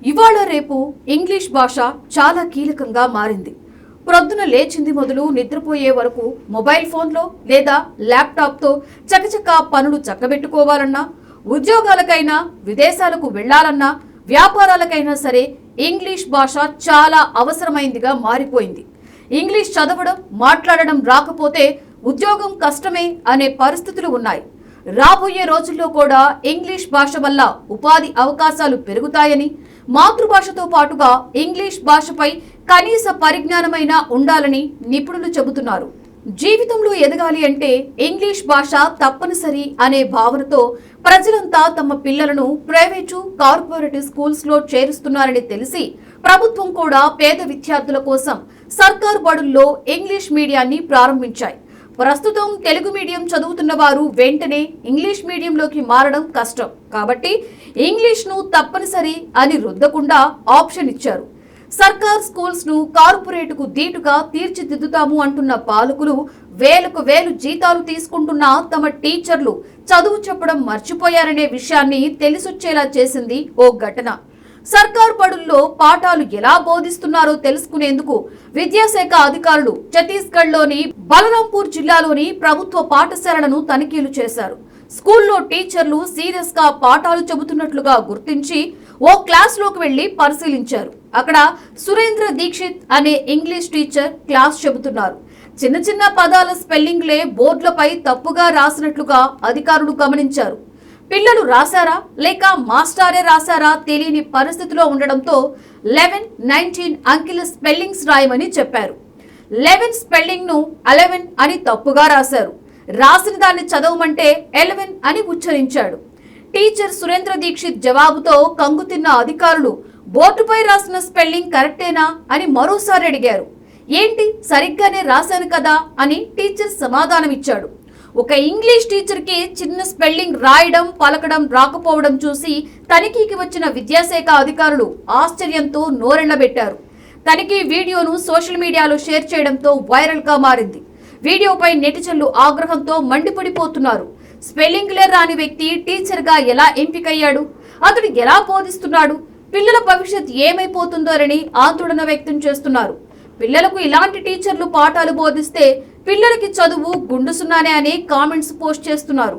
ఇవాళ రేపు ఇంగ్లీష్ భాష చాలా కీలకంగా మారింది. ప్రొద్దున లేచింది మొదలు నిద్రపోయే వరకు మొబైల్ ఫోన్లో లేదా ల్యాప్టాప్తో చకచకా పనులు చక్కబెట్టుకోవాలన్నా, ఉద్యోగాలకైనా, విదేశాలకు వెళ్లాలన్నా, వ్యాపారాలకైనా సరే ఇంగ్లీష్ భాష చాలా అవసరమైందిగా మారిపోయింది. ఇంగ్లీష్ చదవడం, మాట్లాడడం రాకపోతే ఉద్యోగం కష్టమే అనే పరిస్థితులు ఉన్నాయి. రాబోయే రోజుల్లో కూడా ఇంగ్లీష్ భాష వల్ల ఉపాధి అవకాశాలు పెరుగుతాయని, మాతృభాషతో పాటుగా ఇంగ్లీష్ భాషపై కనీస పరిజ్ఞానమైనా ఉండాలని నిపుణులు చెబుతున్నారు. జీవితంలో ఎదగాలి అంటే ఇంగ్లీష్ భాష తప్పనిసరి అనే భావనతో ప్రజలంతా తమ పిల్లలను ప్రైవేటు, కార్పొరేట్ స్కూల్స్ లో చేరుస్తున్నారని తెలిసి ప్రభుత్వం కూడా పేద విద్యార్థుల కోసం సర్కార్ బడుల్లో ఇంగ్లీష్ మీడియాన్ని ప్రారంభించాయి. ప్రస్తుతం తెలుగు మీడియం చదువుతున్న వారు వెంటనే ఇంగ్లీష్ మీడియంలోకి మారడం కష్టం కాబట్టి ఇంగ్లీష్ ను తప్పనిసరి అని రుద్దకుండా ఆప్షన్ ఇచ్చారు. సర్కార్ స్కూల్స్ ను కార్పొరేట్ కు ధీటుగా తీర్చిదిద్దుతాము అంటున్న పాలకులు వేలకు వేలు జీతాలు తీసుకుంటున్న తమ టీచర్లు చదువు చెప్పడం మర్చిపోయారనే విషయాన్ని తెలిసొచ్చేలా చేసింది ఓ ఘటన. సర్కార్ బడుల్లో పాఠాలు ఎలా బోధిస్తున్నారో తెలుసుకునేందుకు విద్యాశాఖ అధికారులు ఛత్తీస్గఢ్లోని బలరాంపూర్ జిల్లాలోని ప్రభుత్వ పాఠశాలలను తనిఖీలు చేశారు. స్కూల్లో టీచర్లు సీరియస్ గా పాఠాలు చెబుతున్నట్లుగా గుర్తించి ఓ క్లాస్ లోకి వెళ్లి పరిశీలించారు. అక్కడ సురేంద్ర దీక్షిత్ అనే ఇంగ్లీష్ టీచర్ క్లాస్ చెబుతున్నారు. చిన్న చిన్న పదాల స్పెల్లింగ్లే బోర్డులపై తప్పుగా రాసినట్లుగా అధికారులు గమనించారు. పిల్లలు రాశారా లేక మాస్టారే రాశారా తెలియని పరిస్థితిలో ఉండడంతో 11, 19 అంకెల స్పెల్లింగ్స్ రాయమని చెప్పారు. 11 స్పెల్లింగ్ ను 11 అని తప్పుగా రాశారు. రాసిన దాన్ని చదవమంటే 11 అని ఉచ్చరించాడు. టీచర్ సురేంద్ర దీక్షిత్ జవాబుతో కంగుతిన్న అధికారులు బోర్డుపై రాసిన స్పెల్లింగ్ కరెక్టేనా అని మరోసారి అడిగారు. ఏంటి, సరిగ్గానే రాశాను కదా అని టీచర్ సమాధానమిచ్చాడు. ఒక ఇంగ్లీష్ టీచర్ కి చిన్న స్పెల్లింగ్ రాయడం, పలకడం రాకపోవడం చూసి తనిఖీకి వచ్చిన విద్యాశాఖ అధికారులు ఆశ్చర్యంతో నోరెళ్లబెట్టారు. తనిఖీ వీడియోను సోషల్ మీడియాలో షేర్ చేయడంతో వైరల్ గా మారింది. వీడియోపై నెటిజన్లు ఆగ్రహంతో మండిపడిపోతున్నారు. స్పెల్లింగ్లే రాని వ్యక్తి టీచర్ గా ఎలా ఎంపికయ్యాడు? అతడు ఎలా బోధిస్తున్నాడు? పిల్లల భవిష్యత్ ఏమైపోతుందోనని ఆందోళన వ్యక్తం చేస్తున్నారు. పిల్లలకు ఇలాంటి టీచర్లు పాఠాలు బోధిస్తే పిల్లలకి చదువు గుండు సున్నానే అని కామెంట్స్ పోస్ట్ చేస్తున్నారు.